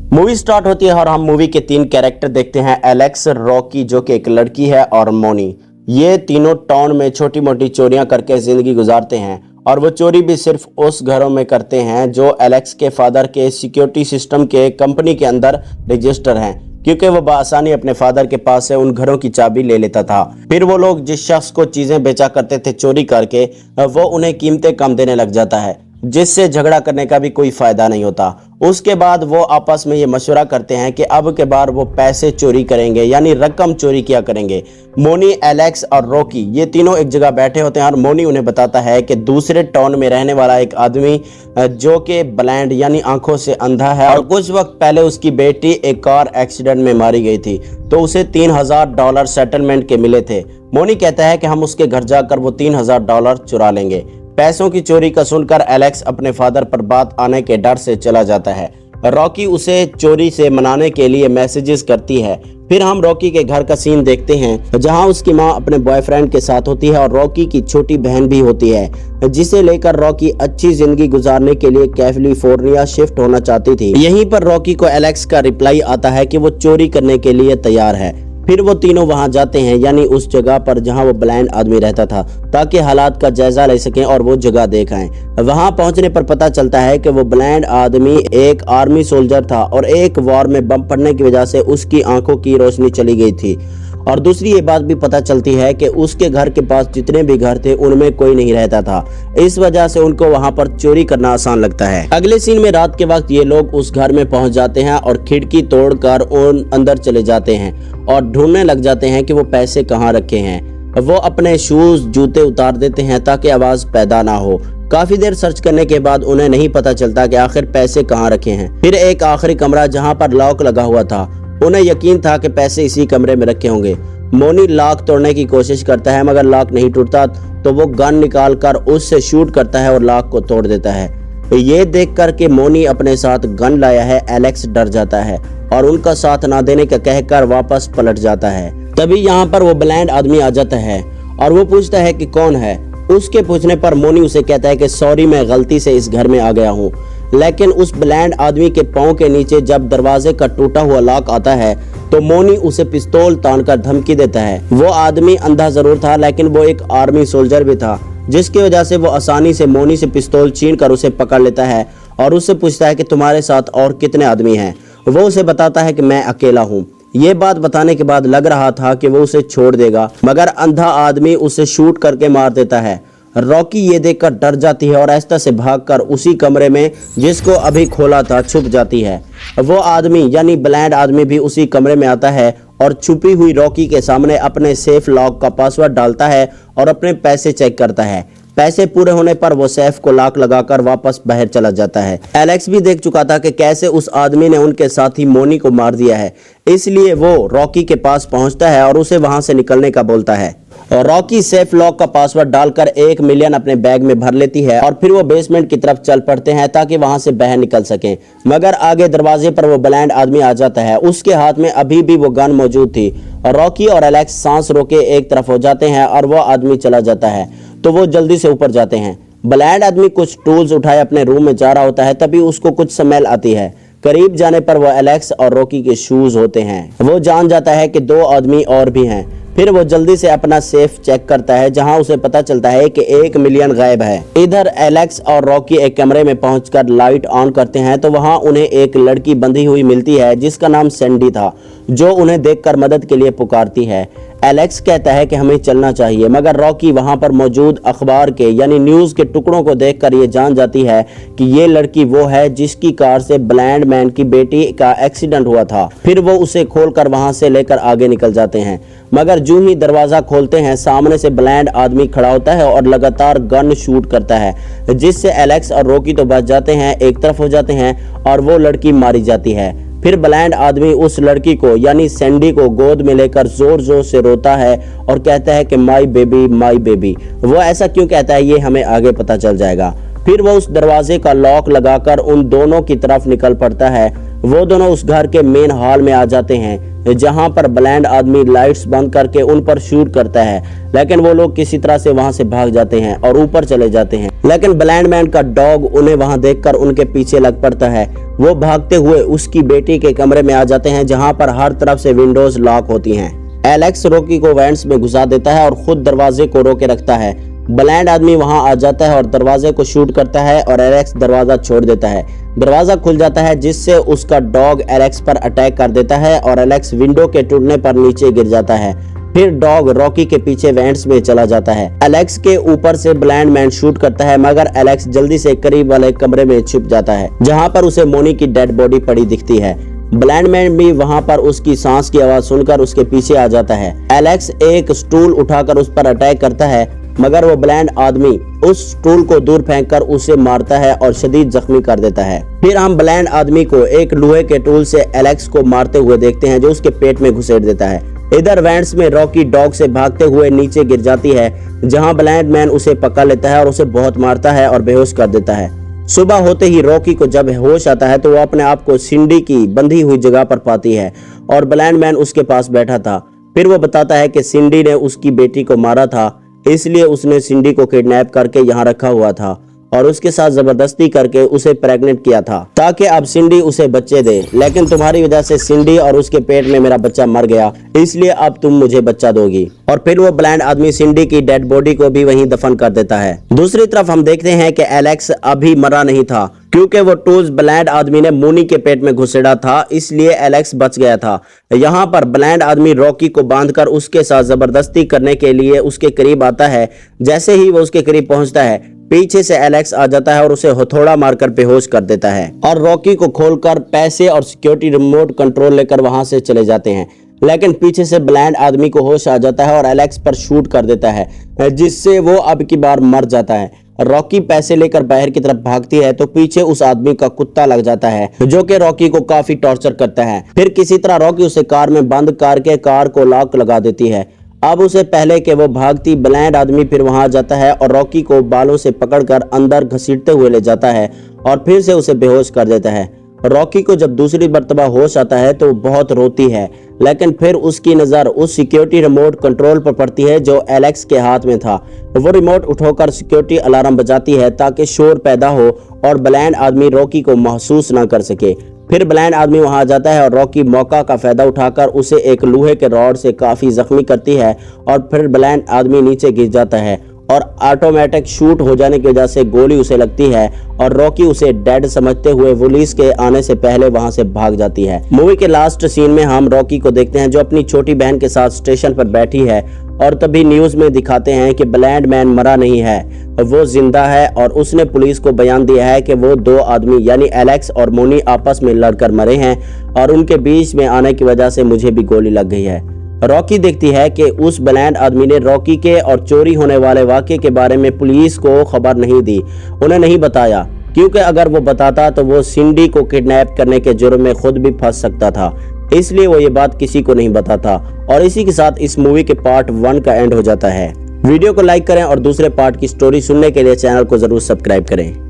Movie start होती है और हम मूवी के 3 कैरेक्टर देखते हैं। एलेक्स, रॉकी जो कि एक लड़की है, और मोनी। ये तीनों टाउन में छोटी मोटी चोरियां करके जिंदगी गुजारते हैं, और वो चोरी भी सिर्फ उस घरों में करते हैं जो एलेक्स के फादर के सिक्योरिटी सिस्टम के कंपनी के अंदर रजिस्टर हैं, क्योंकि वो बआसानी अपने फादर के पास से उन घरों की चाबी ले लेता था। फिर वो लोग जिस शख्स को चीजें बेचा करते थे चोरी करके, वो उन्हें कीमतें कम देने लग जाता है, जिससे झगड़ा करने का भी कोई फायदा नहीं होता। उसके बाद वो आपस में ये मशवरा करते हैं कि अब के बार वो पैसे चोरी करेंगे, यानी रकम चोरी किया करेंगे। मोनी, एलेक्स और रॉकी ये तीनों एक जगह बैठे होते हैं, और मोनी उन्हें बताता है कि दूसरे टाउन में रहने वाला एक आदमी जो कि ब्लाइंड यानी आंखों से अंधा है, और कुछ वक्त पहले उसकी बेटी एक कार एक्सीडेंट में मारी गई थी, तो उसे $3000 सेटलमेंट के मिले थे। मोनी कहता है कि हम उसके घर जाकर वो $3000 चुरा लेंगे। पैसों की चोरी का सुनकर एलेक्स अपने फादर पर बात आने के डर से चला जाता है। रॉकी उसे चोरी से मनाने के लिए मैसेजेस करती है। फिर हम रॉकी के घर का सीन देखते हैं, जहां उसकी मां अपने बॉयफ्रेंड के साथ होती है और रॉकी की छोटी बहन भी होती है, जिसे लेकर रॉकी अच्छी जिंदगी गुजारने के लिए कैलिफोर्निया शिफ्ट होना चाहती थी। यहीं पर रॉकी को एलेक्स का रिप्लाई आता है कि वो चोरी करने के लिए तैयार है। फिर वो तीनों वहां जाते हैं, यानी उस जगह पर जहां वो ब्लाइंड आदमी रहता था, ताकि हालात का जायजा ले सकें और वो जगह देख आएं। वहां पहुंचने पर पता चलता है कि वो ब्लाइंड आदमी एक आर्मी सोल्जर था, और एक वॉर में बम पड़ने की वजह से उसकी आंखों की रोशनी चली गई थी। और दूसरी ये बात भी पता चलती है कि उसके घर के पास जितने भी घर थे उनमें कोई नहीं रहता था, इस वजह से उनको वहां पर चोरी करना आसान लगता है। अगले सीन में रात के वक्त ये लोग उस घर में पहुंच जाते हैं और खिड़की तोड़कर उन अंदर चले जाते हैं और ढूंढने लग जाते हैं कि वो पैसे कहाँ रखे हैं। वो अपने शूज, जूते उतार देते हैं ताकि आवाज पैदा ना हो। काफी देर सर्च करने के बाद उन्हें नहीं पता चलता कि आखिर पैसे कहाँ रखे हैं। फिर एक आखिरी कमरा जहाँ पर लॉक लगा हुआ था, उन्हें यकीन था कि पैसे इसी कमरे में रखे होंगे। मोनी लॉक तोड़ने की कोशिश करता है, मगर लॉक नहीं टूटता, तो वो गन निकाल कर उससे शूट करता है और लॉक को तोड़ देता है। ये देखकर कि मोनी अपने साथ गन लाया है, एलेक्स डर जाता है और उनका साथ ना देने का कहकर वापस पलट जाता है। तभी यहाँ पर वो ब्लाइंड आदमी आ जाता है और वो पूछता है कि कौन है। उसके पूछने पर मोनी उसे कहता है कि सॉरी, मैं गलती से इस घर में आ गया हूँ। लेकिन उस ब्लाइंड आदमी के पांव के नीचे जब दरवाजे का टूटा हुआ लॉक आता है, तो मोनी उसे पिस्तौल तानकर धमकी देता है। वो आदमी अंधा जरूर था, लेकिन वो एक आर्मी सोल्जर भी था, जिसकी वजह से वो आसानी से मोनी से पिस्तौल छीनकर उसे पकड़ लेता है और उससे पूछता है कि तुम्हारे साथ और कितने आदमी हैं। वो उसे बताता है कि मैं अकेला हूँ। ये बात बताने के बाद लग रहा था कि वो उसे छोड़ देगा, मगर अंधा आदमी उसे शूट करके मार देता है। रॉकी ये देखकर डर जाती है और आहिस्ता से भागकर उसी कमरे में जिसको अभी खोला था छुप जाती है। वो आदमी यानी ब्लाइंड आदमी भी उसी कमरे में आता है और छुपी हुई रॉकी के सामने अपने सेफ लॉक का पासवर्ड डालता है और अपने पैसे चेक करता है। पैसे पूरे होने पर वो सेफ को लॉक लगाकर वापस बाहर चला जाता है। एलेक्स भी देख चुका था कि कैसे उस आदमी ने उनके साथी मोनी को मार दिया है, इसलिए वो रॉकी के पास पहुंचता है और उसे वहां से निकलने का बोलता है। और रॉकी सेफ लॉक का पासवर्ड डालकर 1 मिलियन अपने बैग में भर लेती है और फिर वो बेसमेंट की तरफ चल पड़ते हैं ताकि वहां से बाहर निकल सकें। मगर आगे दरवाजे पर वो ब्लाइंड आदमी आ जाता है। उसके हाथ में अभी भी वो गन मौजूद थी। रॉकी और एलेक्स सांस रोके एक तरफ हो जाते हैं और वो आदमी चला जाता है, तो वो जल्दी से ऊपर जाते हैं। ब्लाइंड आदमी कुछ टूल्स उठाए अपने रूम में जा रहा होता है, तभी उसको कुछ स्मेल आती है। करीब जाने पर वो एलेक्स और रॉकी के शूज होते हैं। वो जान जाता है कि 2 आदमी और भी हैं। फिर वो जल्दी से अपना सेफ चेक करता है, जहां उसे पता चलता है कि 1 मिलियन गायब है। इधर एलेक्स और रॉकी एक कमरे में पहुंचकर लाइट ऑन करते हैं, तो वहां उन्हें एक लड़की बंधी हुई मिलती है जिसका नाम सैंडी था, जो उन्हें देखकर मदद के लिए पुकारती है। एलेक्स कहता है कि हमें चलना चाहिए, मगर रॉकी वहां पर मौजूद अखबार के यानी न्यूज के टुकड़ों को देखकर ये जान जाती है कि ये लड़की वो है जिसकी कार से ब्लाइंड मैन की बेटी का एक्सीडेंट हुआ था। फिर वो उसे खोलकर वहां से लेकर आगे निकल जाते हैं, मगर जो ही दरवाजा खोलते हैं सामने से ब्लाइंड आदमी खड़ा होता है और लगातार गन शूट करता है, जिससे एलेक्स और रॉकी तो बच जाते हैं, एक तरफ हो जाते हैं और वो लड़की मारी जाती है। फिर ब्लाइंड आदमी उस लड़की को यानी सैंडी को गोद में लेकर जोर जोर से रोता है और कहता है कि माई बेबी माई बेबी। वो ऐसा क्यों कहता है ये हमें आगे पता चल जाएगा। फिर वो उस दरवाजे का लॉक लगाकर उन दोनों की तरफ निकल पड़ता है, वो दोनों उस घर के मेन हॉल में आ जाते हैं जहां पर ब्लाइंड आदमी लाइट्स बंद करके उन पर शूट करता है, लेकिन वो लोग किसी तरह से वहां से भाग जाते हैं और ऊपर चले जाते हैं। लेकिन ब्लाइंड मैन का डॉग उन्हें वहां देखकर उनके पीछे लग पड़ता है। वो भागते हुए उसकी बेटी के कमरे में आ जाते हैं जहां पर हर तरफ से विंडोज लॉक होती हैं। एलेक्स रॉकी को वेंट्स में घुसा देता है और खुद दरवाजे को रोके रखता है। ब्लाइंड आदमी वहां आ जाता है और दरवाजे को शूट करता है और एलेक्स दरवाजा छोड़ देता है। दरवाजा खुल जाता है जिससे उसका डॉग एलेक्स पर अटैक कर देता है और एलेक्स विंडो के टूटने पर नीचे गिर जाता है। फिर डॉग रॉकी के पीछे वेंट्स में चला जाता है। एलेक्स के ऊपर से ब्लाइंड मैन शूट करता है, मगर एलेक्स जल्दी से करीब वाले कमरे में छुप जाता है जहां पर उसे मोनी की डेड बॉडी पड़ी दिखती है। ब्लाइंड मैन भी वहां पर उसकी सांस की आवाज सुनकर उसके पीछे आ जाता है। एलेक्स एक स्टूल उठाकर उस पर अटैक करता है, मगर वो ब्लाइंड आदमी उस स्टूल को दूर फेंककर उसे मारता है और शदीद जख्मी कर देता है। फिर हम ब्लाइंड आदमी को एक लोहे के टूल से एलेक्स को मारते हुए देखते हैं जो उसके पेट में घुसेड़ देता है। इधर वेंट्स में रॉकी डॉग से भागते हुए नीचे गिर जाती है जहां ब्लाइंड मैन उसे पकड़ लेता है और उसे बहुत मारता है और बेहोश कर देता है। सुबह होते ही रॉकी को जब होश आता है तो वो अपने आप को सिंडी की बंधी हुई जगह पर पाती है और ब्लाइंड मैन उसके पास बैठा था। फिर वो बताता है कि सिंडी ने उसकी बेटी को मारा था, इसलिए उसने सिंडी को किडनैप करके यहाँ रखा हुआ था और उसके साथ जबरदस्ती करके उसे प्रेग्नेंट किया था ताकि अब सिंडी उसे बच्चे दे। लेकिन तुम्हारी वजह से सिंडी और उसके पेट में मेरा बच्चा मर गया, इसलिए अब तुम मुझे बच्चा दोगी। और फिर वो ब्लाइंड आदमी सिंडी की डेड बॉडी को भी वहीं दफन कर देता है। दूसरी तरफ हम देखते हैं कि एलेक्स अभी मरा नहीं था, क्योंकि वो टूल्स ब्लाइंड आदमी ने मोनी के पेट में घुसेड़ा था, इसलिए एलेक्स बच गया था। यहाँ पर ब्लाइंड आदमी रॉकी को बांधकर उसके साथ जबरदस्ती करने के लिए उसके करीब आता है। जैसे ही वो उसके करीब पहुंचता है, पीछे से एलेक्स आ जाता है और उसे हथौड़ा मारकर बेहोश कर देता है और रॉकी को खोलकर पैसे और सिक्योरिटी रिमोट कंट्रोल लेकर वहां से चले जाते हैं। लेकिन पीछे से ब्लाइंड आदमी को होश आ जाता है और एलेक्स पर शूट कर देता है, जिससे वो अब की बार मर जाता है। रॉकी पैसे लेकर बाहर की तरफ भागती है तो पीछे उस आदमी का कुत्ता लग जाता है जो कि रॉकी को काफी टॉर्चर करता है। फिर किसी तरह रॉकी उसे कार में बंद करके कार को लॉक लगा देती है। अब उसे पहले के वो भागती ब्लाइंड आदमी फिर वहां जाता है और रॉकी को बालों से पकड़कर अंदर घसीटते हुए ले जाता है और फिर से उसे बेहोश कर देता है। रॉकी को जब दूसरी मर्तबा होश आता है तो बहुत रोती है, लेकिन फिर उसकी नज़र उस सिक्योरिटी रिमोट कंट्रोल पर पड़ती है जो एलेक्स के हाथ में था। वो रिमोट उठाकर सिक्योरिटी अलार्म बजाती है ताकि शोर पैदा हो और ब्लाइंड आदमी रॉकी को महसूस ना कर सके। फिर ब्लाइंड आदमी वहां जाता है और रॉकी मौका का फायदा उठाकर उसे एक लोहे के रॉड से काफी जख्मी करती है और फिर ब्लाइंड आदमी नीचे गिर जाता है और ऑटोमेटिक शूट हो जाने की वजह से गोली उसे लगती है और रॉकी उसे डेड समझते हुए पुलिस के आने से पहले वहां से भाग जाती है। मूवी के लास्ट सीन में हम रॉकी को देखते हैं जो अपनी छोटी बहन के साथ स्टेशन पर बैठी है और तभी न्यूज में दिखाते हैं कि ब्लाइंड मैन मरा नहीं है, वो जिंदा है और उसने पुलिस को बयान दिया है कि वो दो आदमी यानी एलेक्स और मोनी आपस में लड़कर मरे हैं और उनके बीच में आने की वजह से मुझे भी गोली लग गई है। रॉकी देखती है कि उस ब्लाइंड आदमी ने रॉकी के और चोरी होने वाले वाक़े के बारे में पुलिस को खबर नहीं दी, उन्हें नहीं बताया, क्योंकि अगर वो बताता तो वो सिंडी को किडनैप करने के जुर्म में खुद भी फंस सकता था, इसलिए वो ये बात किसी को नहीं बताता। और इसी के साथ इस मूवी के पार्ट 1 का एंड हो जाता है। वीडियो को लाइक करें और दूसरे पार्ट की स्टोरी सुनने के लिए चैनल को जरूर सब्सक्राइब करें।